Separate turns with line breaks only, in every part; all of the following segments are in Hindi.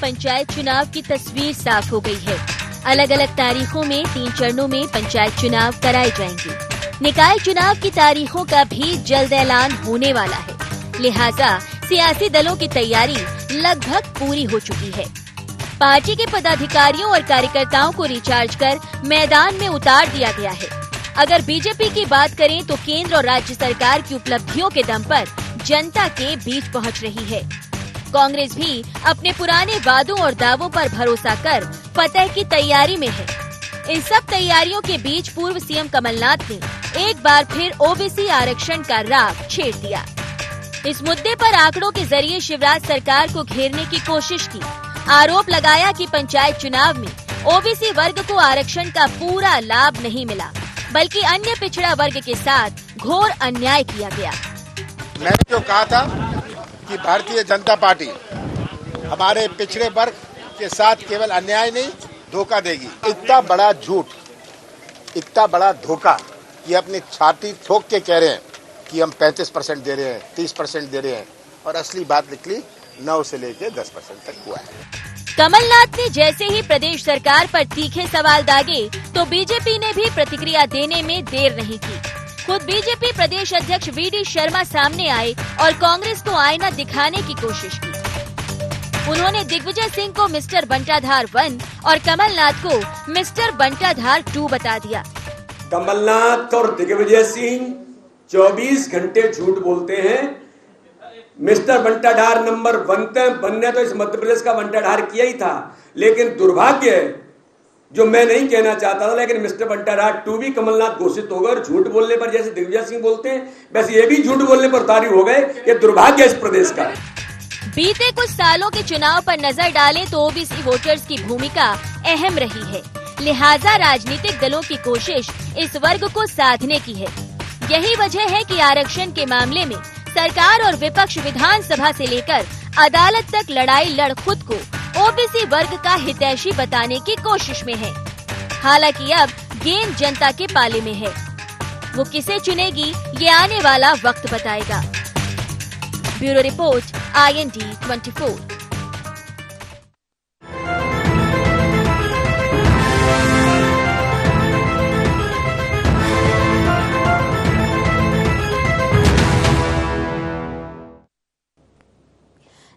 पंचायत चुनाव की तस्वीर साफ हो गई है। अलग अलग तारीखों में 3 चरणों में पंचायत चुनाव कराए जाएंगे। निकाय चुनाव की तारीखों का भी जल्द ऐलान होने वाला है, लिहाजा सियासी दलों की तैयारी लगभग पूरी हो चुकी है। पार्टी के पदाधिकारियों और कार्यकर्ताओं को रिचार्ज कर मैदान में उतार दिया गया है। अगर बीजेपी की बात करें तो केंद्र और राज्य सरकार की उपलब्धियों के दम पर जनता के बीच पहुंच रही है। कांग्रेस भी अपने पुराने वादों और दावों पर भरोसा कर फतह की तैयारी में है। इन सब तैयारियों के बीच पूर्व सीएम कमलनाथ ने एक बार फिर ओबीसी आरक्षण का राग छेड़ दिया। इस मुद्दे पर आंकड़ों के जरिए शिवराज सरकार को घेरने की कोशिश की। आरोप लगाया कि पंचायत चुनाव में ओबीसी वर्ग को आरक्षण का पूरा लाभ नहीं मिला, बल्कि अन्य पिछड़ा वर्ग के साथ घोर अन्याय किया गया।
मैंने जो कहा था कि भारतीय जनता पार्टी हमारे पिछड़े वर्ग के साथ केवल अन्याय नहीं धोखा देगी। इतना बड़ा झूठ, इतना बड़ा धोखा, ये अपनी छाती ठोक के कह रहे हैं कि हम 35% दे रहे हैं, 30% दे रहे हैं, और असली बात निकली 9 से लेकर 10% तक हुआ है।
कमलनाथ ने जैसे ही प्रदेश सरकार पर तीखे सवाल दागे तो बीजेपी ने भी प्रतिक्रिया देने में देर नहीं की। खुद बीजेपी प्रदेश अध्यक्ष वीडी शर्मा सामने आए और कांग्रेस को आईना दिखाने की कोशिश की। उन्होंने दिग्विजय सिंह को मिस्टर बंटाधार 1 और कमलनाथ को मिस्टर बंटाधार 2 बता दिया।
कमलनाथ और दिग्विजय सिंह 24 घंटे झूठ बोलते हैं। मिस्टर बंटाधार नंबर 1 बनने तो इस मध्य प्रदेश का बंटाधार किया ही था, लेकिन दुर्भाग्य है जो मैं नहीं कहना चाहता था, लेकिन मिस्टर बंटाधार 2 भी कमलनाथ घोषित हो गए। और झूठ बोलने पर जैसे दिग्विजय सिंह बोलते हैं वैसे ये भी झूठ बोलने पर तारीफ हो गए। ये दुर्भाग्य है इस प्रदेश का।
बीते कुछ सालों के चुनाव पर नजर डालें तो ओबीसी वोटर्स की भूमिका अहम रही है, लिहाजा राजनीतिक दलों की कोशिश इस वर्ग को साधने की है। यही वजह है कि आरक्षण के मामले में सरकार और विपक्ष विधानसभा से लेकर अदालत तक लड़ाई लड़ खुद को ओबीसी वर्ग का हितैषी बताने की कोशिश में है। हालांकि अब गेंद जनता के पाले में है, वो किसे चुनेगी ये आने वाला वक्त बताएगा। Bureau report IND 24।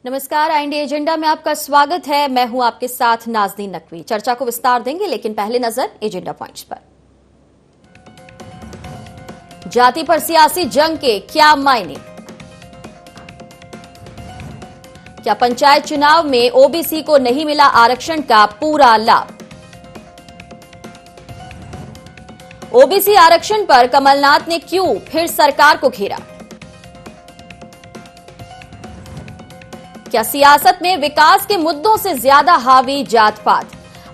नमस्कार, IND एजेंडा में आपका स्वागत है। मैं हूं आपके साथ नाज़नीन नकवी। चर्चा को विस्तार देंगे, लेकिन पहले नजर एजेंडा पॉइंट्स पर। जाति पर सियासी जंग के क्या मायने? क्या पंचायत चुनाव में ओबीसी को नहीं मिला आरक्षण का पूरा लाभ? ओबीसी आरक्षण पर कमलनाथ ने क्यों फिर सरकार को घेरा? क्या सियासत में विकास के मुद्दों से ज्यादा हावी जात पात?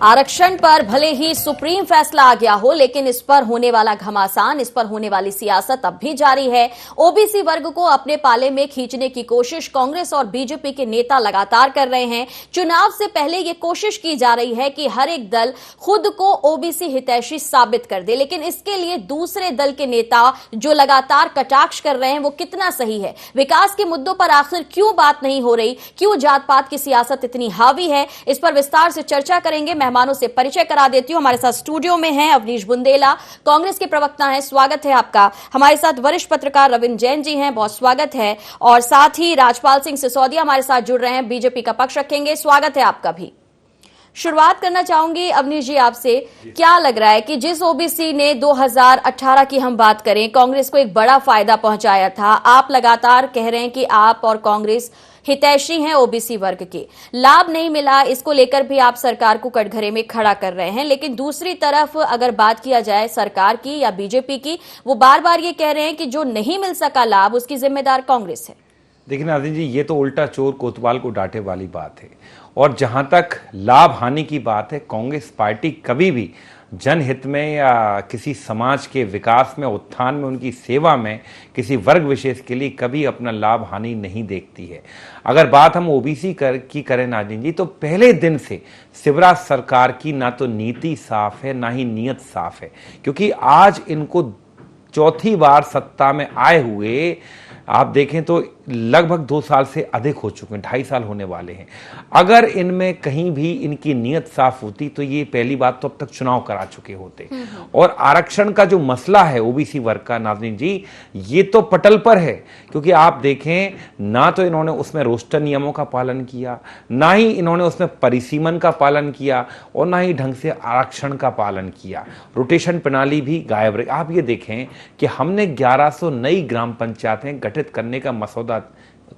आरक्षण पर भले ही सुप्रीम फैसला आ गया हो, लेकिन इस पर होने वाला घमासान, इस पर होने वाली सियासत अब भी जारी है। ओबीसी वर्ग को अपने पाले में खींचने की कोशिश कांग्रेस और बीजेपी के नेता लगातार कर रहे हैं। चुनाव से पहले ये कोशिश की जा रही है कि हर एक दल खुद को ओबीसी हितैषी साबित कर दे, लेकिन इसके लिए दूसरे दल के नेता जो लगातार कटाक्ष कर रहे हैं वो कितना सही है? विकास के मुद्दों पर आखिर क्यों बात नहीं हो रही? क्यों जात पात की सियासत इतनी हावी है? इस पर विस्तार से चर्चा करेंगे। मेहमानों से परिचय करा देती हूं। हमारे साथ स्टूडियो में हैं अवनीश बुंदेला, कांग्रेस के प्रवक्ता हैं, स्वागत है आपका। हमारे साथ वरिष्ठ पत्रकार रविंद्र जैन जी हैं, बहुत स्वागत है। और साथ ही राजपाल सिंह सिसोदिया हमारे साथ जुड़ रहे हैं, बीजेपी का पक्ष रखेंगे, स्वागत है आपका भी। शुरुआत करना चाहूंगी अवनीश जी आपसे, क्या लग रहा है कि जिस ओबीसी ने 2018 की हम बात करें कांग्रेस को एक बड़ा फायदा पहुंचाया था, आप लगातार कह रहे हैं कि आप और कांग्रेस हितैषी हैं ओबीसी वर्ग के, लाभ नहीं मिला, इसको लेकर भी आप सरकार को कटघरे में खड़ा कर रहे हैं। लेकिन दूसरी तरफ अगर बात किया जाए सरकार की या बीजेपी की, वो बार बार ये कह रहे हैं कि जो नहीं मिल सका लाभ उसकी जिम्मेदार कांग्रेस है।
देखिए नाज़रीन जी, ये तो उल्टा चोर कोतवाल को डांटे वाली बात है। और जहां तक लाभ हानि की बात है, कांग्रेस पार्टी कभी भी जनहित में या किसी समाज के विकास में, उत्थान में, उनकी सेवा में किसी वर्ग विशेष के लिए कभी अपना लाभ हानि नहीं देखती है। अगर बात हम ओबीसी की करें नाज़रीन जी, तो पहले दिन से शिवराज सरकार की ना तो नीति साफ है ना ही नीयत साफ है, क्योंकि आज इनको चौथी बार सत्ता में आए हुए आप देखें तो लगभग 2 साल से अधिक हो चुके हैं, 2.5 साल होने वाले हैं। अगर इनमें कहीं भी इनकी नीयत साफ होती तो ये पहली बात तो अब तक चुनाव करा चुके होते। और आरक्षण का जो मसला है ओबीसी वर्ग का, नाज़रीन जी, ये तो पटल पर है, क्योंकि आप देखें ना तो इन्होंने उसमें रोस्टर नियमों का पालन किया, ना ही इन्होंने उसमें परिसीमन का पालन किया, और ना ही ढंग से आरक्षण का पालन किया। रोटेशन प्रणाली भी गायब रही। आप ये देखें कि हमने 1100 नई ग्राम पंचायतें गठित करने का मसौदा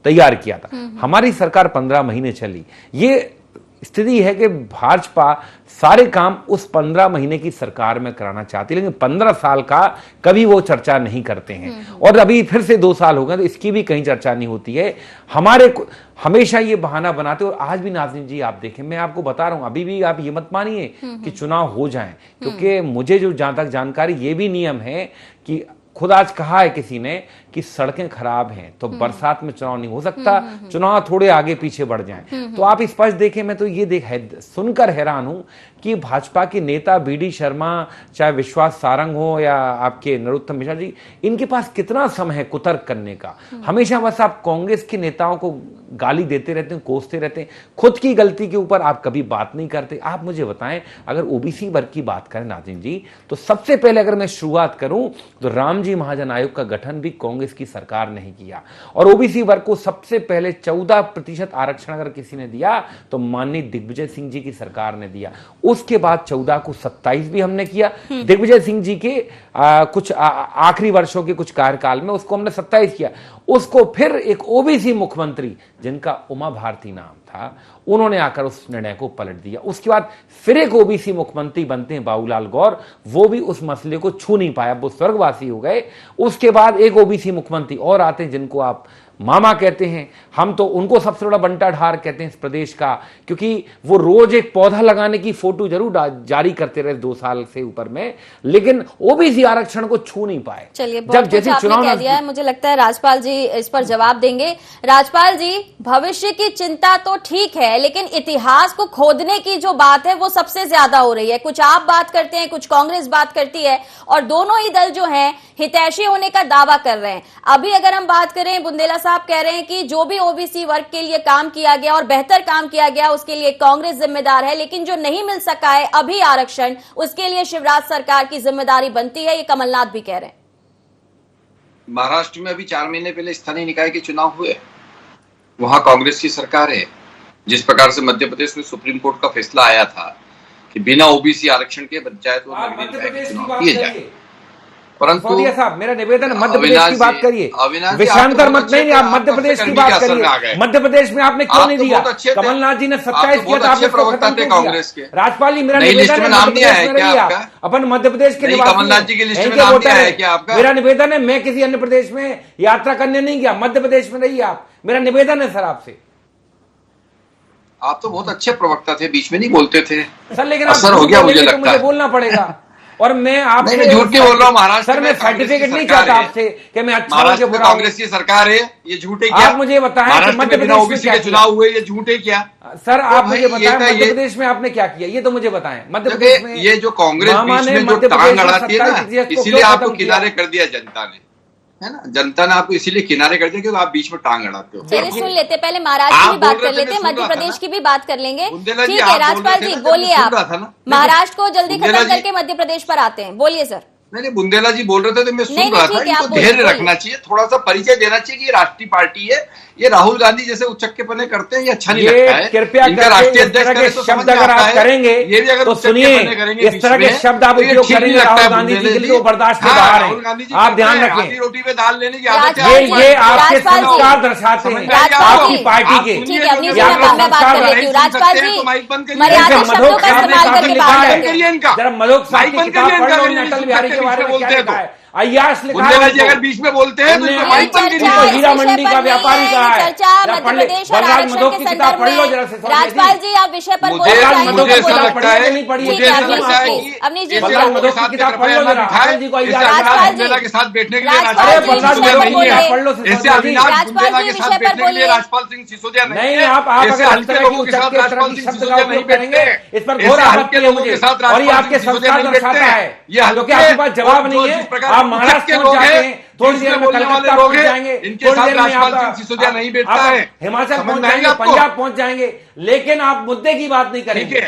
तैयार किया था, हमारी सरकार 15 महीने चली। ये स्थिति है कि भाजपा सारे काम उस 15 महीने की सरकार में कराना चाहती है, लेकिन 15 साल का कभी वो चर्चा नहीं करते हैं। और अभी फिर से 2 साल हो गए तो इसकी भी कहीं चर्चा नहीं होती है। हमारे हमेशा ये बहाना बनाते। और आज भी नाज़रीन जी आप देखें, मैं आपको बता रहा हूं, अभी भी आप ये मत मानिए कि चुनाव हो जाएं, क्योंकि मुझे जो जहां तक जानकारी, ये भी नियम है कि खुद आज कहा है किसी ने कि सड़कें खराब हैं तो बरसात में चुनाव नहीं हो सकता, चुनाव थोड़े आगे पीछे बढ़ जाएं। तो आप स्पष्ट देखें, मैं तो ये सुनकर हैरान हूं कि भाजपा के नेता बीडी शर्मा, चाहे विश्वास सारंग हो या आपके नरोत्तम मिश्रा जी, इनके पास कितना समय है कुतर्क करने का। हमेशा बस आप कांग्रेस के नेताओं को गाली देते रहते हैं, कोसते रहते हैं, खुद की गलती के ऊपर आप कभी बात नहीं करते। आप मुझे बताएं, अगर ओबीसी वर्ग की बात करें नाज़रीन जी, तो सबसे पहले अगर मैं शुरुआत करूं तो रामजी महाजन आयोग का गठन भी कांग्रेस की सरकार नहीं किया। और ओबीसी वर्ग को सबसे पहले 14% आरक्षण अगर किसी ने दिया तो माननीय दिग्विजय सिंह जी की सरकार ने दिया। उसके बाद 14 को 27 भी हमने किया। दिग्विजय सिंह जी के कुछ आखिरी वर्षों के कुछ कार्यकाल में उसको हमने 27 किया। उसको फिर एक ओबीसी मुख्यमंत्री जिनका उमा भारती नाम था, उन्होंने आकर उस निर्णय को पलट दिया। उसके बाद फिर एक ओबीसी मुख्यमंत्री बनते हैं बाबूलाल गौर, वो भी उस मसले को छू नहीं पाया, वो स्वर्गवासी हो गए। उसके बाद एक ओबीसी मुख्यमंत्री और आते हैं जिनको आप मामा कहते हैं, हम तो उनको सबसे बड़ा बंटा ढार कहते हैं इस प्रदेश का, क्योंकि वो रोज एक पौधा लगाने की फोटो जरूर जारी करते रहे 2 साल से ऊपर में, लेकिन ओबीसी आरक्षण को छू नहीं पाए।
चलिए, बहुत कुछ आपने कह दिया है, मुझे लगता है राजपाल जी इस पर जवाब देंगे। राजपाल जी, भविष्य की चिंता तो ठीक है, लेकिन इतिहास को खोदने की जो बात है वो सबसे ज्यादा हो रही है। कुछ आप बात करते हैं, कुछ कांग्रेस बात करती है, और दोनों ही दल जो हैं हितैषी होने का दावा कर रहे हैं। अभी अगर हम बात करें, बुंदेला साहब कह रहे हैं कि जो भी ओबीसी वर्ग के लिए काम किया गया और बेहतर काम किया गया उसके लिए कांग्रेस जिम्मेदार है, लेकिन जो नहीं मिल सका है अभी आरक्षण, उसके लिए शिवराज सरकार की जिम्मेदारी बनती है, ये कमलनाथ भी कह रहे हैं।
महाराष्ट्र में अभी 4 महीने पहले स्थानीय निकाय के चुनाव हुए, वहां कांग्रेस की सरकार है। जिस प्रकार से मध्य प्रदेश में सुप्रीम कोर्ट का फैसला आया था कि बिना ओबीसी आरक्षण के पंचायत और नगरीय निकाय के चुनाव किए जाए, परंतु
साहब मेरा निवेदन, मध्य प्रदेश की बात करिए, विषयांतर मत नहीं, आप मध्य प्रदेश की बात करिए। मध्य प्रदेश में आपने क्यों नहीं दिया? कमलनाथ जी ने 27 किया था, आपने खत्म कांग्रेस के। राजपाल जी, मेरा निवेदन है, नाम नहीं है क्या अपन मध्य प्रदेश के
कमलनाथ जी की लिस्ट में नाम नहीं है क्या आपका?
मेरा निवेदन है, मैं किसी अन्य प्रदेश में यात्रा करने नहीं गया, मध्य प्रदेश में रहिए आप, मेरा निवेदन है सर आपसे।
आप तो बहुत अच्छे प्रवक्ता थे, बीच में नहीं बोलते थे
सर, लेकिन
असर हो गया मुझे लगता है,
बोलना पड़ेगा। और मैं आपसे
झूठ नहीं बोल रहा हूँ। महाराष्ट्र
सर, मैं सर्टिफिकेट नहीं चाहता आपसे कि मैं अच्छा
महाराष्ट्र में कांग्रेस की सरकार है, ये झूठ है क्या?
आप मुझे बताएं कि मध्य प्रदेश में
ओबीसी के चुनाव हुए, ये झूठ है क्या?
सर आप मुझे बताएं मध्य प्रदेश में आपने क्या किया, ये तो मुझे बताएं। मध्य प्रदेश में
ये जो कांग्रेस बीच में जो टांग अड़ाती है ना, इसीलिए आपको किनारे कर दिया जनता ने, है ना? जनता ने आपको इसीलिए किनारे कर दिया क्योंकि आप बीच में टांग अड़ाते हो।
चलिए सुन लेते, पहले महाराष्ट्र की भी बात कर लेते, मध्य प्रदेश की भी बात कर लेंगे। ठीक है राजपाल जी, बोलिए आप। महाराष्ट्र को जल्दी खत्म करके मध्य प्रदेश पर आते हैं, बोलिए सर।
नहीं, बुंदेला जी बोल रहे थे तो मैं सुन रहा था। इनको धैर्य रखना चाहिए, थोड़ा सा परिचय देना चाहिए कि ये राष्ट्रीय पार्टी है। ये राहुल गांधी जैसे उचक्केपने करते हैं, ये अच्छा नहीं लगता है।
कृपया
इनका राष्ट्रीय अध्यक्ष करे तो
शब्द अगर आप करेंगे, ये भी अगर सुनिए, इस तरह के शब्द आप उपयोग करेंगे राहुल गांधी जी के लिए, वो बर्दाश्त के बाहर है। आप ध्यान रखें,
रोटी पे दाल लेने की आदत है।
ये आपके संस्कार दर्शाते हैं आपकी पार्टी के।
ठीक है, अपनी जगह मैं बात कर लेती हूँ। राजपाल जी, मर्यादित शब्दों का इस्तेमाल करके बात करिए।
जरा मधोक साहब की किताब पढ़ लो, अटल बिहारी के बारे में क्या लिखा है, अय्याश लिखा है।
जी अगर बीच में बोलते हैं तो
हीरा मंडी का व्यापारी कहा है। बलराज मधोक की किताब पढ़ लो जरा से।
राजपाल जी, आप विषय पर
मुझे ऐसा लगता है कि
बलराज मधोक की किताब पढ़ लो जरा। अटल जी को
बुंदेला के साथ बैठने के लिए ऐसे अविनाश बुंदेला के साथ बैठने के लिए राजपाल सिंह सिसोदिया नहीं है।
आप अगर हल्के लोगों के साथ राजपाल सिंह सिसोदिया नहीं बैठेंगे, इस पर घोर आपत्ति है मुझे, और ये आपके संस्कार दर्शाता है, क्योंकि आपके पास जवाब नहीं है। आप आप महाराष्ट्र
के
पहुंच
लोग
जाते
हैं,
हैं, थोड़ी देर में कलकत्ता पहुंच जाएंगे,
इनके साथ राजपाल सिंह सिसोदिया नहीं बैठता है,
हिमाचल
समझ
पहुंच
में आएगा
जाएंगे,
आपको?
पंजाब पहुंच जाएंगे, लेकिन आप मुद्दे की बात नहीं करेंगे।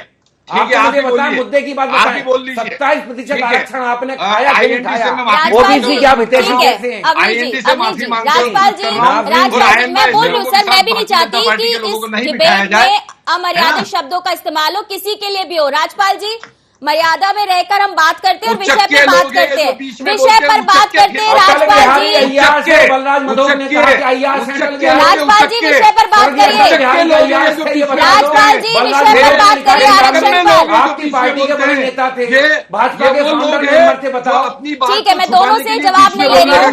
ठीक है,
आप
आप
मुझे
ही
बताएं,
बोलिए,
मुद्दे की बात
आप ही
बताएं।
बोल लीजिए।
27%
ठीक है।
आरक्षण आपने खाया कि नहीं
INT
खाया?
से मैं माफी
राजपाल
ओबीसी
जी,
क्या हितैषी
ठीक है,
कैसे हैं?
अवनीश जी,
INT से
अवनीश
माफी
जी,
मांगता हूं,
राजपाल जी,
कर रहा हूं।
राजपाल जी, मैं बोल रही हूँ
लोगों के
सर, मैं
साथ
भी नहीं
भारतीय जनता
चाहती
पार्टी
कि
के लोगों को
इस
नहीं
डिबेट
बिठाया जाए।
में अमर्यादित शब्दों का इस्तेमाल हो, किसी के लिए भी हो। राजपाल जी, मर्यादा में रहकर हम बात करते हैं और विषय पर बात करते हैं, विषय पर बात करते हैं। राजपाल जी,
बलराज मधोक ने कहा कि अय्यार सेंट्रल
राजपाल जी, विषय पर बात करिए। राजपाल जी, विषय पर बात करिए, आरक्षण पर।
आपकी पार्टी के बड़े नेता थे, भाजपा के फाउंडर मेंबर थे, बताओ।
ठीक है, मैं दोनों से जवाब नहीं ले रही हूँ।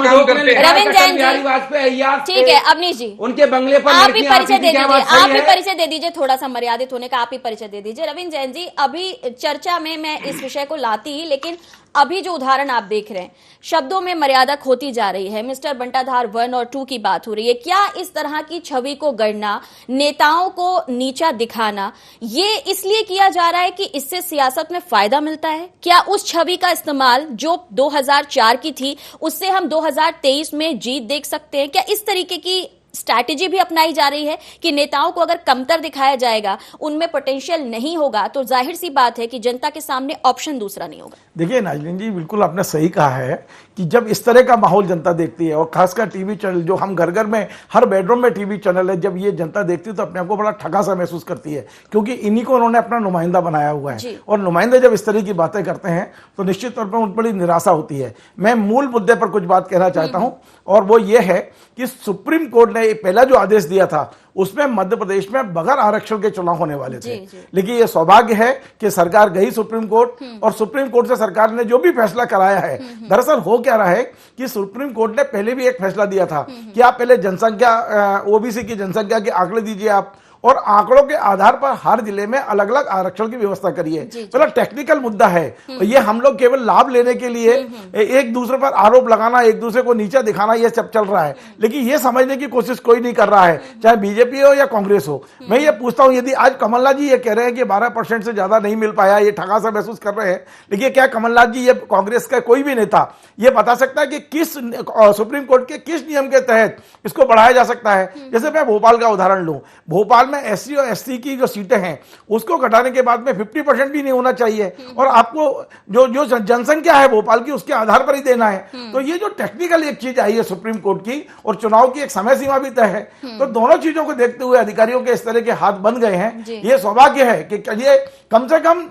रविंद्र जैन
बिहारी वाजपेयी,
ठीक है, अवनीश जी,
उनके बंगले पर
आप ही परिचय दे दीजिए, आप ही
है?
परिचय दे दीजिए, थोड़ा सा मर्यादित होने का आप ही परिचय दे दीजिए। रविंद्र जैन जी, अभी चर्चा में मैं इस विषय को लाती ही, लेकिन अभी जो उदाहरण आप देख रहे हैं, शब्दों में मर्यादा खोती जा रही है। मिस्टर बंटाधार 1 और 2 की बात हो रही है। क्या इस तरह की छवि को गढ़ना, नेताओं को नीचा दिखाना, ये इसलिए किया जा रहा है कि इससे सियासत में फायदा मिलता है? क्या उस छवि का इस्तेमाल जो 2004 की थी, उससे हम 2023 में जीत देख सकते हैं? क्या इस तरीके की स्ट्रैटेजी भी अपनाई जा रही है कि नेताओं को अगर कमतर दिखाया जाएगा, उनमें पोटेंशियल नहीं होगा, तो जाहिर सी बात है कि जनता के सामने ऑप्शन दूसरा नहीं होगा?
देखिए नाजरीन जी, बिल्कुल आपने सही कहा है कि जब इस तरह का माहौल जनता देखती है, और खासकर टीवी चैनल, जो हम घर घर में हर बेडरूम में टीवी चैनल है, जब ये जनता देखती है तो अपने आप को बड़ा ठगा सा महसूस करती है, क्योंकि इन्हीं को उन्होंने अपना नुमाइंदा बनाया हुआ है। और नुमाइंदे जब इस तरह की बातें करते हैं तो निश्चित तौर पर उन बड़ी निराशा होती है। मैं मूल मुद्दे पर कुछ बात कहना चाहता हूं, और वो ये है कि सुप्रीम कोर्ट ने पहला जो आदेश दिया था उसमें मध्य प्रदेश में बगैर आरक्षण के चुनाव होने वाले थे। लेकिन ये सौभाग्य है कि सरकार गई सुप्रीम कोर्ट, और सुप्रीम कोर्ट से सरकार ने जो भी फैसला कराया है, दरअसल हो क्या रहा है कि सुप्रीम कोर्ट ने पहले भी एक फैसला दिया था कि आप पहले जनसंख्या, ओबीसी की जनसंख्या के आंकड़े दीजिए आप, और आंकड़ों के आधार पर हर जिले में अलग अलग आरक्षण की व्यवस्था करिए। मतलब टेक्निकल मुद्दा है, ये हम लोग केवल लाभ लेने के लिए एक दूसरे पर आरोप लगाना, एक दूसरे को नीचा दिखाना, ये सब चल रहा है। लेकिन ये समझने की कोशिश कोई नहीं कर रहा है, चाहे बीजेपी हो या कांग्रेस हो। मैं ये पूछता हूं, यदि आज कमलनाथ जी ये कह रहे हैं कि 12% से ज्यादा नहीं मिल पाया, ये ठगा सा महसूस कर रहे हैं, लेकिन क्या कमलनाथ जी, ये कांग्रेस का कोई भी नेता ये बता सकता है कि किस सुप्रीम कोर्ट के किस नियम के तहत इसको बढ़ाया जा सकता है? जैसे मैं भोपाल का उदाहरण लूं, भोपाल में SC और SC की जो सीटें हैं उसको घटाने के बाद में 50% भी नहीं होना चाहिए, और आपको जो जनसंख्या है भोपाल की उसके आधार पर ही देना है। तो ये जो टेक्निकल एक चीज आई है सुप्रीम कोर्ट की, और चुनाव की एक समय सीमा भी तय है, तो दोनों चीजों को देखते हुए अधिकारियों के इस तरह के हाथ बन गए हैं। ये सौभाग्य है कि ये कम से कम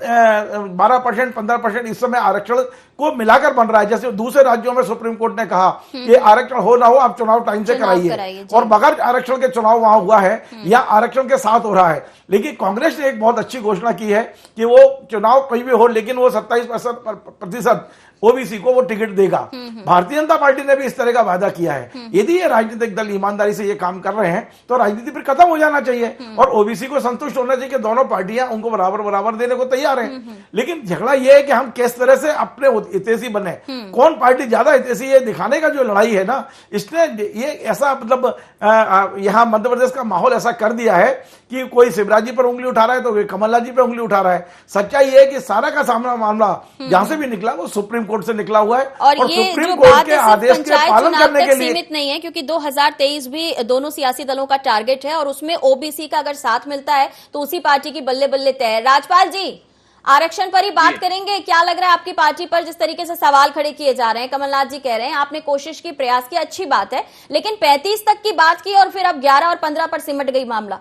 12% 15% इस समय आरक्षण को मिलाकर बन रहा है। जैसे दूसरे राज्यों में सुप्रीम कोर्ट ने कहा कि आरक्षण हो ना हो आप चुनाव टाइम से कराइए, और बगैर आरक्षण के चुनाव वहां हुआ है या आरक्षण के साथ हो रहा है। लेकिन कांग्रेस ने एक बहुत अच्छी घोषणा की है कि वो चुनाव कहीं भी हो, लेकिन वो 27% ओबीसी को वो टिकट देगा। भारतीय जनता पार्टी ने भी इस तरह का वादा किया है। यदि ये राजनीतिक दल ईमानदारी से ये काम कर रहे हैं तो राजनीति फिर खत्म हो जाना चाहिए, और ओबीसी को संतुष्ट होना चाहिए कि दोनों पार्टियां उनको बराबर बराबर देने को तैयार हैं। लेकिन झगड़ा ये है कि हम किस तरह से अपने हितैषी बने, कौन पार्टी ज्यादा हितैषी है दिखाने का जो लड़ाई है ना, इसने ये ऐसा मतलब यहां मध्य प्रदेश का माहौल ऐसा कर दिया है कि कोई शिवराज जी पर उंगली उठा रहा है तो कोई कमलनाथ जी पर उंगली उठा रहा है। सच्चाई ये है कि सारा का सामना मामला जहां से भी निकला वो सुप्रीम कोर्ट से निकला हुआ है, और सुप्रीम कोर्ट के आदेश के पालन करने के लिए
सीमित नहीं है, क्योंकि 2023 भी दोनों सियासी दलों का टारगेट है, और उसमें ओबीसी का अगर साथ मिलता है तो उसी पार्टी की बल्ले बल्ले तय है। राजपाल जी, आरक्षण पर ही बात करेंगे। क्या लग रहा है आपकी पार्टी पर जिस तरीके से सवाल खड़े किए जा रहे हैं? कमलनाथ जी कह रहे हैं आपने कोशिश की, प्रयास की, अच्छी बात है, लेकिन 35 तक की बात की और फिर अब 11 और 15 पर सिमट गई मामला।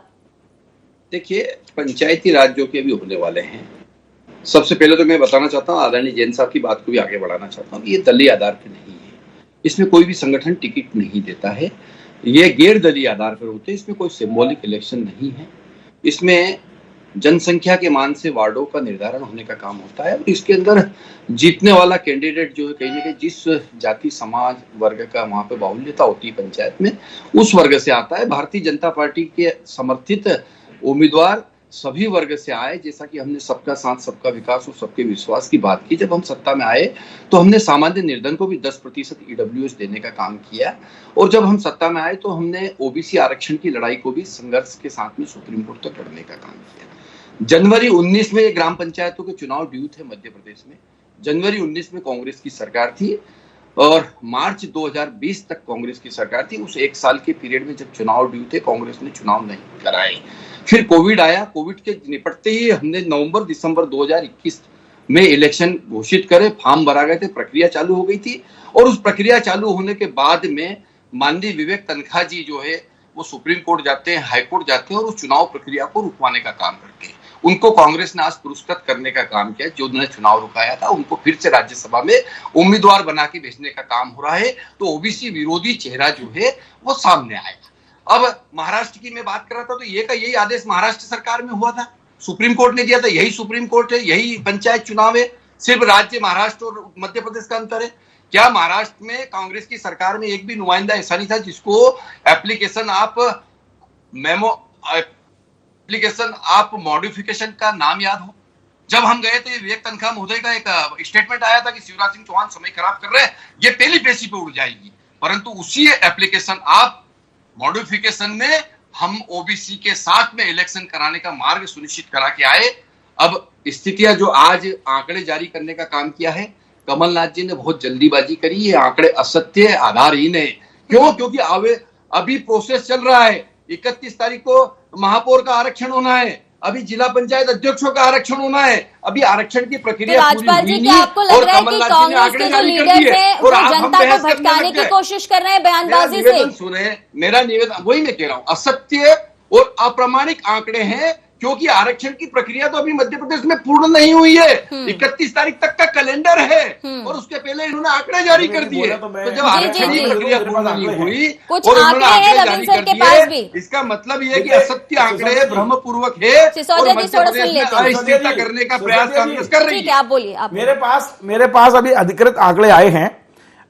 देखिए, पंचायती राज जो कि अभी होने वाले हैं, सबसे पहले तो मैं बताना चाहता हूँ, आदरणीय जैन साहब की बात को भी आगे बढ़ाना चाहता हूँ, ये दलीय आधार पर नहीं है। इसमें कोई भी संगठन टिकट नहीं देता है, ये गैर दलीय आधार पर होते हैं। इसमें कोई सिंबॉलिक इलेक्शन नहीं है, इसमें जनसंख्या के मान से वार्डों का निर्धारण होने का काम होता है, और इसके अंदर जीतने वाला कैंडिडेट जो है कहीं ना कहीं जिस जाति समाज वर्ग का वहां पे बाहुल्यता होती है पंचायत में, उस वर्ग से आता है। भारतीय जनता पार्टी के समर्थित उम्मीदवार सभी वर्ग से आए, जैसा कि हमने सबका साथ सबका विकास और सबके विश्वास की बात की। जब हम सत्ता में आए तो हमने सामान्य निर्धन को भी 10% EWS देने का काम किया, और जब हम सत्ता में आए तो हमने ओबीसी आरक्षण की लड़ाई को भी संघर्ष के साथ में सुप्रीम कोर्ट तक लड़ने का काम किया। जनवरी 19 में ग्राम पंचायतों के चुनाव ड्यू थे मध्य प्रदेश में। जनवरी 19 में कांग्रेस की सरकार थी, और मार्च 2020 तक कांग्रेस की सरकार थी। उस एक साल के पीरियड में जब चुनाव ड्यू थे, कांग्रेस ने चुनाव नहीं कराए। फिर कोविड आया, कोविड के निपटते ही हमने नवंबर दिसंबर 2021 में इलेक्शन घोषित करे, फॉर्म भरा गए थे, प्रक्रिया चालू हो गई थी। और उस प्रक्रिया चालू होने के बाद में माननीय विवेक तनखा जी जो है वो सुप्रीम कोर्ट जाते हैं, हाई कोर्ट जाते हैं और उस चुनाव प्रक्रिया को रुकवाने का काम करते हैं। उनको कांग्रेस ने आज पुरस्कृत करने का काम किया, जो उन्होंने चुनाव रुकाया था उनको फिर से राज्यसभा में उम्मीदवार बना के भेजने का काम हो रहा है। तो ओबीसी विरोधी चेहरा जो है वो सामने आएगा। अब महाराष्ट्र की मैं बात कर रहा था, तो ये का यही आदेश महाराष्ट्र सरकार में हुआ था, सुप्रीम कोर्ट ने दिया था, यही सुप्रीम कोर्ट है, यही पंचायत चुनाव है। सिर्फ राज्य महाराष्ट्र और मध्य प्रदेश का अंतर है। क्या महाराष्ट्र में कांग्रेस की सरकार में एक भी नुमाइंदा ऐसा नहीं था जिसको एप्लीकेशन आप मॉडिफिकेशन का नाम याद हो? जब हम गए थे, विवेक तनखा महोदय का एक स्टेटमेंट आया था कि शिवराज सिंह चौहान समय खराब कर रहे हैं, ये पहली पेशी पे उड़ जाएगी। परंतु उसी एप्लीकेशन आप मॉडिफिकेशन में हम ओबीसी के साथ में इलेक्शन कराने का मार्ग सुनिश्चित करा के आए। अब स्थितियां जो आज आंकड़े जारी करने का काम किया है, कमलनाथ जी ने बहुत जल्दीबाजी करी। ये आंकड़े असत्य है, आधारहीन है। क्यों? क्योंकि अभी प्रोसेस चल रहा है। 31 तारीख को महापौर का आरक्षण होना है, अभी जिला पंचायत अध्यक्षों का आरक्षण होना है, अभी आरक्षण की प्रक्रिया
तो राजपाल जी, क्या आपको लग रहा है कि कांग्रेस के जो लीडर्स हैं वो जनता को भटकाने की कोशिश कर रहे हैं बयानबाजी से?
सुने, मेरा निवेदन वही मैं कह रहा हूँ, असत्य और अप्रामाणिक आंकड़े हैं। क्योंकि आरक्षण की प्रक्रिया तो अभी मध्य प्रदेश में पूर्ण नहीं हुई है। 31 तारीख तक का कैलेंडर है और उसके पहले इन्होंने आंकड़े जारी कर दिए। तो जब आरक्षण की प्रक्रिया पूर्ण नहीं हुई और उन्होंने आंकड़े जारी कर दिए, इसका मतलब ये है कि असत्य आंकड़े भ्रमपूर्वक है और मध्य प्रदेश में अस्थिरता करने का प्रयास कांग्रेस कर रही है।
आप बोलिए।
मेरे पास अभी अधिकृत आंकड़े आए हैं।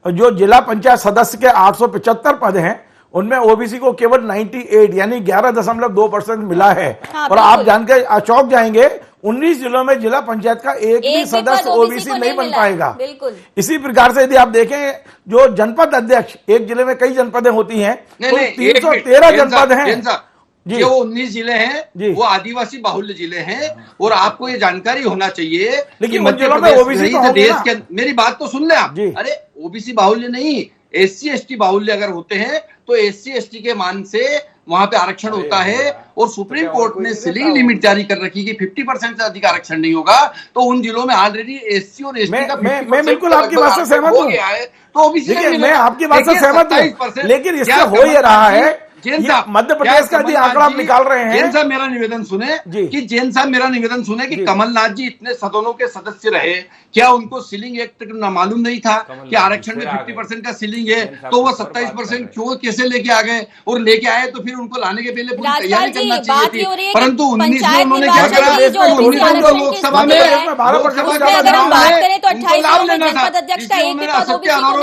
जो जिला पंचायत सदस्य के 875 पद हैं, उनमें ओबीसी को केवल 98 यानी 11.2% मिला है।
हाँ,
और आप जानकर चौंक जाएंगे, 19 जिलों में जिला पंचायत का एक भी सदस्य ओबीसी नहीं बन पाएगा।
बिल्कुल।
इसी प्रकार से यदि आप देखें, जो जनपद अध्यक्ष, एक जिले में कई जनपदें होती हैं, तो 313 जनपद हैं
जी। जो 19 जिले हैं वो आदिवासी बाहुल्य जिले हैं। और आपको ये जानकारी होना चाहिए,
लेकिन मध्य प्रदेश
के, मेरी बात तो सुन ले आप। अरे ओबीसी बाहुल्य नहीं, SC ST बाहुल्य अगर होते हैं तो SC ST के मान से वहां पे आरक्षण होता है। और सुप्रीम कोर्ट ने सीलिंग लिमिट जारी कर रखी कि 50% से अधिक आरक्षण नहीं होगा। तो उन जिलों में ऑलरेडी SC और ST का
मैं बिल्कुल आपकी बात से सहमत हूँ।
तो ओबीसी
मैं आपकी बात से सहमत हूँ, लेकिन इससे हो ये रहा है, मध्य प्रदेश का भी आंकड़ा आप निकाल रहे हैं।
जैन साहब मेरा निवेदन सुने कि जैन साहब मेरा निवेदन सुने कि कमलनाथ जी इतने सदनों के सदस्य रहे, क्या उनको सीलिंग एक्ट मालूम नहीं था कि आरक्षण में 50% का सीलिंग है? तो वो 27% क्यों कैसे लेके आ गए? और लेके आए तो फिर उनको लाने के पहले पूरी तैयारी करना चाहिए थी। परंतु 19 में उन्होंने क्या करा, लोकसभा में 12%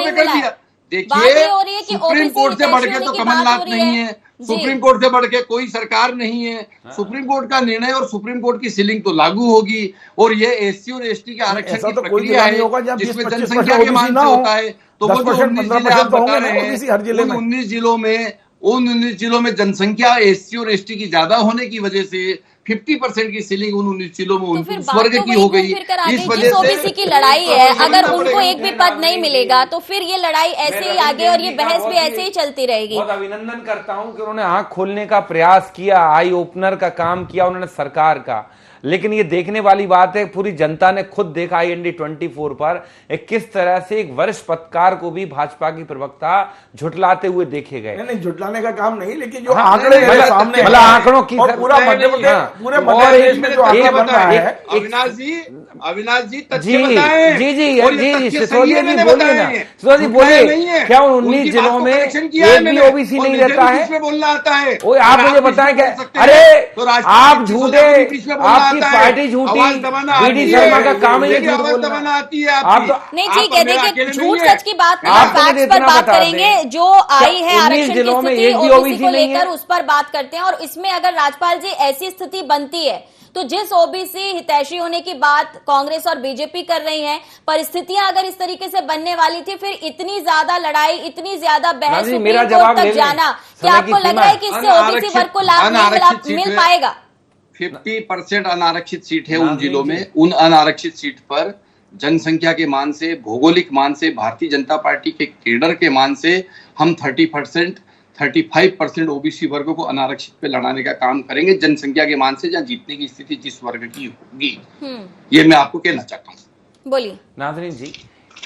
कर दिया। देखिए, सुप्रीम कोर्ट से बढ़ के तो कमलनाथ नहीं है, सुप्रीम कोर्ट से बढ़ के कोई सरकार नहीं है। सुप्रीम कोर्ट का निर्णय और सुप्रीम कोर्ट की सीलिंग तो लागू होगी। और ये SC और ST के आरक्षण की प्रक्रिया है जिसमें जनसंख्या के मान से होता है। तो वो जो 19 जिले आप बता रहे हैं, उन 19 जिलों में जनसंख्या SC और ST की ज्यादा होने की वजह से 50% की सीलिंग उन 19 जिलों में उनकी स्वर्ग की हो गई। इस वजह से
ओबीसी की लड़ाई है, अगर उनको एक भी पद नहीं मिलेगा तो फिर ये लड़ाई ऐसे ही आगे और ये बहस भी ऐसे ही चलती रहेगी।
बहुत अभिनंदन करता हूं कि उन्होंने आंख खोलने का प्रयास किया, आई ओपनर का काम किया उन्होंने सरकार का। लेकिन ये देखने वाली बात है, पूरी जनता ने खुद देखा IND 24 पर किस तरह से एक वरिष्ठ पत्रकार को भी भाजपा की प्रवक्ता झुटलाते हुए देखे गए।
नहीं, झुटलाने का काम नहीं, लेकिन जो आंकड़े सामने,
मतलब आंकड़ों की
पूरा मध्य प्रदेश, पूरे मध्य प्रदेश में जो आंकड़ा बन रहा है।
अविनाश जी
जी सिसोदिया जी बोलिए ना, सिसोदिया जी बोलिए, क्या 19 जिलों में एक भी ओबीसी नहीं रहता है?
बोलना आता है?
आप मुझे बताएं क्या? अरे आप झूठे, आपकी पार्टी झूठी, BD शर्मा का काम ही झूठ बोलना आती है। आप तो
नहीं, ठीक है, देखिए झूठ सच की बात फैक्ट्स पर बात करेंगे। जो आई है आरक्षण की स्थिति ओबीसी को लेकर, उस पर बात करते हैं। और इसमें अगर राजपाल जी ऐसी स्थिति बनती है तो जिस ओबीसी हितैषी होने की बात कांग्रेस और बीजेपी कर रही हैं, परिस्थितियां अगर इस तरीके से बनने वाली थी, फिर इतनी ज्यादा लड़ाई, इतनी ज्यादा बहस सुप्रीम कोर्ट तक जाना, क्या आपको लग रहा है कि इससे ओबीसी वर्ग को लाभ मिल पाएगा?
50% अनारक्षित सीट है उन जिलों में। उन अनारक्षित सीट पर जनसंख्या के मान से, भौगोलिक मान से, भारतीय जनता पार्टी के केडर के मान से हम 30%, 35% ओबीसी वर्ग को अनारक्षित पे लड़ाने का काम करेंगे। जनसंख्या के मान से जहाँ जीतने की स्थिति जिस वर्ग की होगी, ये मैं आपको कहना चाहता हूँ।
बोलिए
नाज़रीन जी,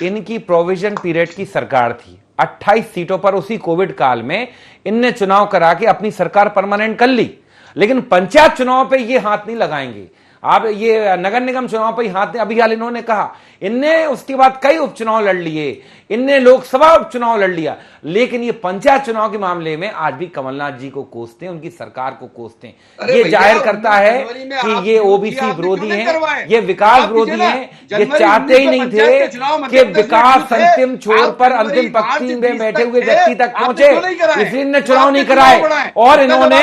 इनकी प्रोविजन पीरियड की सरकार थी, 28 सीटों पर उसी कोविड काल में इनने चुनाव करा के अपनी सरकार परमानेंट कर ली, लेकिन पंचायत चुनाव पे ये हाथ नहीं लगाएंगे। आप ये नगर निगम चुनाव पर हाथ, अभी हाल इन्होंने कहा, इनने उसके बाद कई उपचुनाव लड़ लिए, इनने लोकसभा उपचुनाव लड़ लिया, लेकिन ये पंचायत चुनाव के मामले में आज भी कमलनाथ जी को कोसते हैं, उनकी सरकार को कोसते हैं। ये जाहिर करता है कि ये ओबीसी विरोधी हैं, ये विकास विरोधी हैं, ये चाहते ही नहीं थे कि विकास अंतिम छोर पर अंतिम पंक्ति में बैठे हुए व्यक्ति तक पहुंचे, इसलिए इन्होंने चुनाव नहीं कराए और इन्होंने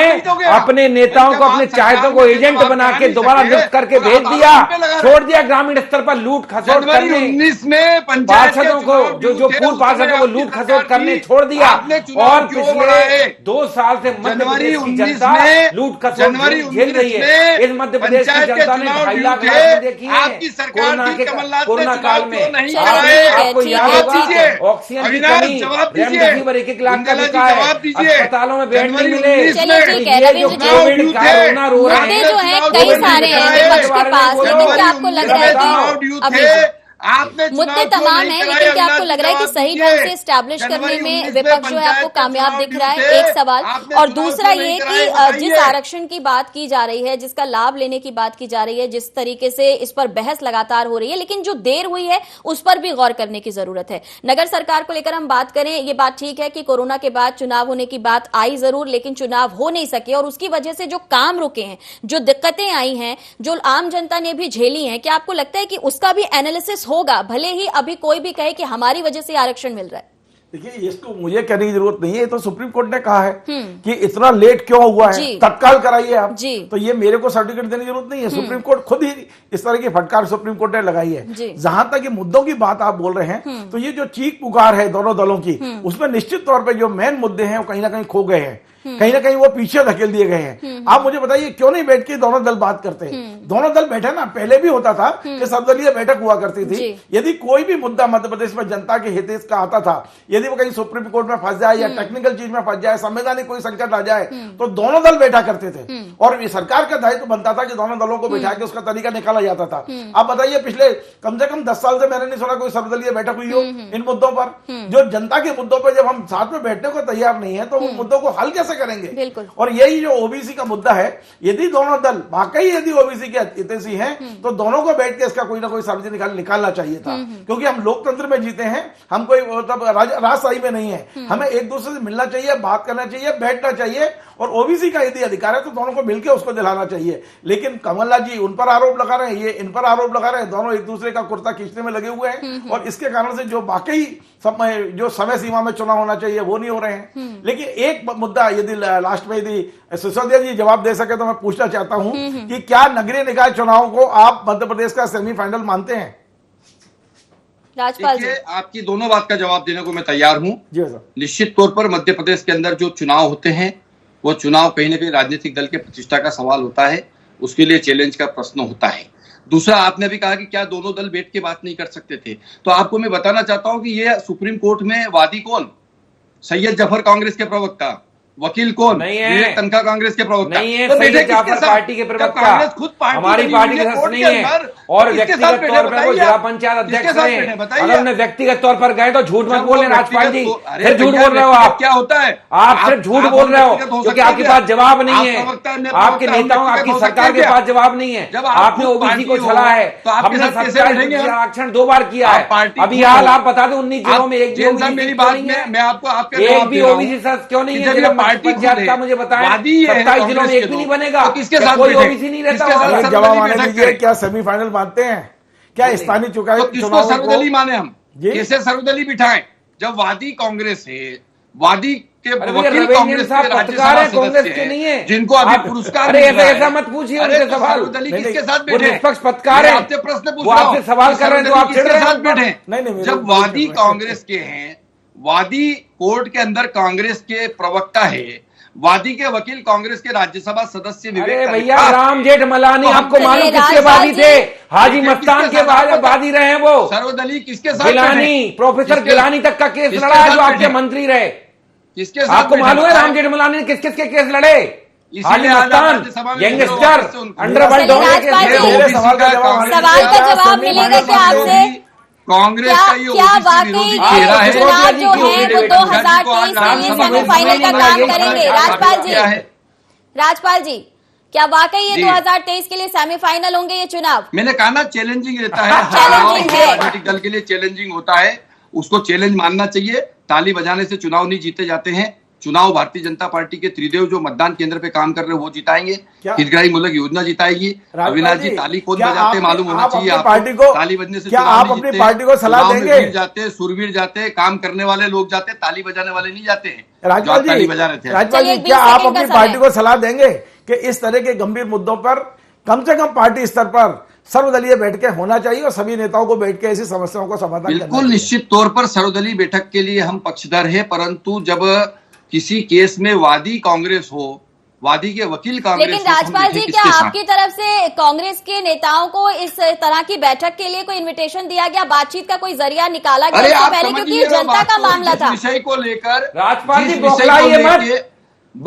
अपने नेताओं को, अपने चाहतों को एजेंट बना के दोबारा नियुक्त करके भेज दिया, छोड़ दिया ग्रामीण स्तर पर लूट खसोट करने,
19 में
पार्षदों को, जो पूर्व पार्षदों को लूट खसोट करने छोड़ दिया। और पिछले 2 साल से मध्य प्रदेश की जनता लूट खसोट झेल रही है। इस मध्य प्रदेश की जनता ने 2.5 लाख लाश देखी है कोरोना काल में। आपको याद होगा ऑक्सीजन की कमी, रेमडेसिविर 1-1 लाख का बिका है, अस्पतालों में बेड नहीं मिले। ये जो कोविड कोरोना रो रहे हैं,
जो है कई सारे हैं विपक्ष के पास, लेकिन क्या आपको लग रहा है कि अभी मुद्दे तमाम हैं, लेकिन क्या आपको लग रहा है कि सही ढंग से स्टैब्लिश करने में विपक्ष जो है आपको कामयाब दिख रहा है? एक सवाल। और दूसरा ये कि जिस आरक्षण की बात की जा रही है, जिसका लाभ लेने की बात की जा रही है, जिस तरीके से इस पर बहस लगातार हो रही है, लेकिन जो देर हुई है उस पर भी गौर करने की जरूरत है। नगर सरकार को लेकर हम बात करें, ये बात ठीक है कि कोरोना के बाद चुनाव होने की बात आई जरूर, लेकिन चुनाव हो नहीं सके और उसकी वजह से जो काम रुके हैं, जो दिक्कतें आई हैं, जो आम जनता ने भी झेली हैं, क्या आपको लगता है कि उसका भी एनालिसिस होगा, भले ही अभी कोई भी कहे कि हमारी वजह से आरक्षण मिल रहा है?
देखिए, इसको मुझे कहने की जरूरत नहीं है, तो सुप्रीम कोर्ट ने कहा है कि इतना लेट क्यों हुआ है, तत्काल कराइए आप। तो ये मेरे को सर्टिफिकेट देने की जरूरत नहीं है, सुप्रीम कोर्ट खुद ही इस तरह की फटकार सुप्रीम कोर्ट ने लगाई है। जहां तक ये मुद्दों की बात आप बोल रहे हैं, तो ये जो चीख पुकार है दोनों दलों की, उसमें निश्चित तौर पर जो मेन मुद्दे हैं वो कहीं ना कहीं खो गए हैं, कहीं ना कहीं वो पीछे धकेल दिए गए हैं। आप मुझे बताइए क्यों नहीं बैठ के दोनों दल बात करते हैं? दोनों दल बैठे ना, पहले भी होता था कि सर्वदलीय बैठक हुआ करती थी। यदि कोई भी मुद्दा मध्य प्रदेश में जनता के हित का आता था, यदि वो कहीं सुप्रीम कोर्ट में फंस जाए या टेक्निकल चीज में फंस जाए, संवैधानिक कोई संकट आ जाए, तो दोनों दल बैठा करते थे और ये सरकार का दायित्व बनता था कि दोनों दलों को बैठा के उसका तरीका निकाला जाता था। आप बताइए, पिछले कम से कम 10 साल से मैंने नहीं सुना कोई सर्वदलीय बैठक हुई हो इन मुद्दों पर। जो जनता के मुद्दों पर जब हम साथ में बैठने को तैयार नहीं है, तो उन मुद्दों को हल कैसे करेंगे? और यही जो ओबीसी का मुद्दा है, यदि दोनों दल वाकई यदि ओबीसी के हितैषी हैं, तो दोनों को बैठ के इसका कोई ना कोई सार्वजनिक हल निकालना चाहिए था, क्योंकि हम लोकतंत्र में जीते हैं, हम कोई मतलब राजशाही में नहीं है। हमें एक दूसरे से मिलना चाहिए, बात करना चाहिए, बैठना चाहिए, और ओबीसी का यदि अधिकार है तो दोनों को मिलकर उसको दिलाना चाहिए। लेकिन कमलनाथ जी उन पर आरोप लगा रहे हैं, ये इन पर आरोप लगा रहे हैं, दोनों एक दूसरे का कुर्ता खींचने में लगे हुए हैं, और इसके कारण से जो वाकई जो समय सीमा में चुनाव होना चाहिए वो नहीं हो रहे हैं। लेकिन एक मुद्दा यदि लास्ट में यदि सिसोदिया जी जवाब दे सके तो मैं पूछना चाहता हूं कि क्या नगरीय निकाय चुनाव को आप मध्य प्रदेश का सेमीफाइनल मानते हैं?
राजपाल जी,
आपकी दोनों बात का जवाब देने को मैं तैयार हूं।
जी सर।
निश्चित तौर पर मध्य प्रदेश के अंदर जो चुनाव होते हैं, वो चुनाव कहीं ना कहीं राजनीतिक दल के प्रतिष्ठा का सवाल होता है, उसके लिए चैलेंज का प्रश्न होता है। दूसरा, आपने भी कहा कि क्या दोनों दल बैठ के बात नहीं कर सकते थे, तो आपको मैं बताना चाहता हूं कि ये सुप्रीम कोर्ट में वादी कौन? सैयद जफर कांग्रेस के प्रवक्ता, वकील कौन?
नहीं है,
विवेक तनखा कांग्रेस के प्रवक्ता
नहीं है, सैयद जाफर पार्टी के प्रवक्ता, हमारी पार्टी के सदस्य नहीं है, और व्यक्तिगत तौर पर वो जिला पंचायत अध्यक्ष हैं। अगर उन्हें व्यक्तिगत तौर पर गए तो झूठ मत बोले राजपाल जी, फिर झूठ बोल रहे हो आप।
क्या होता है,
आप सिर्फ झूठ बोल रहे हो क्योंकि आपके पास जवाब नहीं है, आपके नेताओं, आपकी सरकार के पास जवाब नहीं है। आपने ओबीसी को छला है, हमने 27 आरक्षण 2 बार किया है। अभी हाल आप बता दो 19 जिलों में एक भी ओबीसी सदस्य क्यों नहीं है? पंचायत का मुझे बताएं, 27 जिलों में एक भी नहीं बनेगा,
किसके साथ
कोई ओबीसी नहीं रहता।
जवाब आने दीजिए, क्या सेमीफाइनल मानते हैं? क्या स्थानीय चुनाव
तो किसको सर्वदलीय माने हम? कैसे सर्वदलीय बिठाएं जब वादी कांग्रेस है, वादी के वकील कांग्रेस के राज्यसभा
कांग्रेस के नहीं है,
जिनको अभी पुरस्कार
ऐसा मत पूछिए उनके सवाल।
सर्वदलीय किसके साथ
वो
बैठे?
निष्पक्ष पत्रकार है,
आपसे प्रश्न पूछ
वो आपसे सवाल कर रहे हैं तो आप
किसके साथ बैठे?
नहीं,
जब वादी कांग्रेस के हैं, वादी कोर्ट के अंदर कांग्रेस के प्रवक्ता है, वादी के वकील कांग्रेस के राज्यसभा सदस्य
अरे
विवेक
भैया
तन्खा,
राम जेठमलानी आपको
चलिए,
मालूम किसके
राजपाल
वादी
जी।
थे? हाजी
किसके
मस्तान के
साथ
वादी रहे हैं वो।
सर्वदलीय किसके साथ
गिलानी,
बैठे?
प्रोफेसर
किसके-
गिलानी तक का केस
किसके
लड़ा है
साथ
जो आपके
बैठे?
मंत्री रहे।
किसके साथ
आपको
बैठे?
मालूम है
बताएं।
राम जेठमलानी ने किस किस के केस लड़े?
इसीलिए
हाजी
आज
मस्तान,
राज्यसभा में
यंगस्टर,
वापस से उनको-
अंडरवर्ल्ड
चलिए,
डॉन के
राजपाल
केस
जी।
लड़े।
मेरे सवाल का जवाब
कांग्रेस
सवाल का
क्या
जवाब
सभी
मिलेगा क्या आपसे?
कांग्रेस
क्या
का ये
क्या
ओबीसी
वाकई
विरोधी
ये
चेहरा है।
चुनाव जो है वो
डिबेट
2023 के लिए सेमीफाइनल का काम करेंगे? राजपाल जी, राजपाल जी, क्या वाकई ये
जी।
2023 के लिए सेमीफाइनल होंगे ये चुनाव?
मैंने कहा ना चैलेंजिंग रहता है।
चैलेंजिंग है।
राजनीतिक दल के लिए चैलेंजिंग होता है, उसको चैलेंज मानना चाहिए। ताली बजाने से चुनाव नहीं जीते जाते हैं। चुनाव भारतीय जनता पार्टी के त्रिदेव जो मतदान केंद्र पे काम कर रहे हैं वो जिताएंगे।
क्या-
हितग्राही मूलक योजना जिताएगी।
राजपाल
अविनाश जी
जी,
ताली कौन
क्या
बजाते
आप-
मालूम होना
आप
चाहिए
अपनी
आपको।
पार्टी को-
ताली बजने से
क्या
चुनाव
आप
नहीं
अपनी
जीतते।
पार्टी को सलाह
चुनाव में
देंगे?
वीर जाते, सुरवीर जाते, काम करने वाले लोग जाते, ताली बजाने वाले नहीं जाते हैं। जो
राजपाल
आप ताली
जी,
बजा रहे थे।
राजपाल
चलिए,
जी,
20
क्या आप
सेकंड का
अपनी
समय।
पार्टी को सलाह देंगे कि इस तरह के गंभीर मुद्दों पर कम से कम पार्टी स्तर पर सर्वदलीय बैठ के होना चाहिए और सभी नेताओं को बैठ के ऐसी समस्याओं को समाधान करना
बिल्कुल
चाहिए?
निश्चित तौर पर सर्वदलीय बैठक के लिए हम पक्षधर है, परंतु जब किसी केस में वादी कांग्रेस हो, वादी के वकील कांग्रेस
लेकिन
हो, तो हम
राजपाल जी,
देखें
क्या
किसके साथ।
आपकी तरफ से कांग्रेस के नेताओं को इस तरह की बैठक के लिए कोई इनविटेशन दिया गया, बातचीत का कोई जरिया निकाला गया
अरे
इससे
आप
पहले? क्योंकि
समझिए
ये
ना
जनता
बात
का
को,
मामला
जिस
था।
विषय को लेकर
राजपाल जी,
जिस विषय को
बौखलाइए मत।
लेके-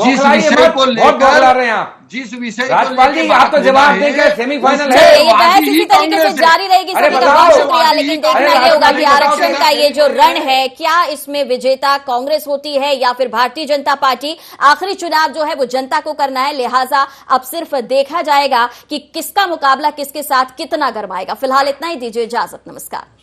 जिस
बौखलाइए
विषय
मत,
को
बहुत बौखला
लेकर
रहे हैं आप।
जिस विषय को
राजपाल
लेके
जी,
बात
आप तो
होना
जवाब
है,
देंगे, सेमीफाइनल
उसमें
है।
ये बहस
वादी
इसी
ही
तरीके से
कांग्रेस है।
जारी रहेगी।
अरे
सभी का
बताओ।
बहुत शुक्रिया। लेकिन देखना
अरे
ये होगा कि
राजपाल जी,
आरक्षण का ये जो रण है, क्या इसमें विजेता कांग्रेस होती है या फिर भारतीय जनता पार्टी? आखिरी चुनाव जो है वो जनता को करना है, लिहाजा अब सिर्फ देखा जाएगा कि किसका मुकाबला किसके साथ कितना गरमाएगा। फिलहाल इतना ही, दीजिए इजाजत, नमस्कार।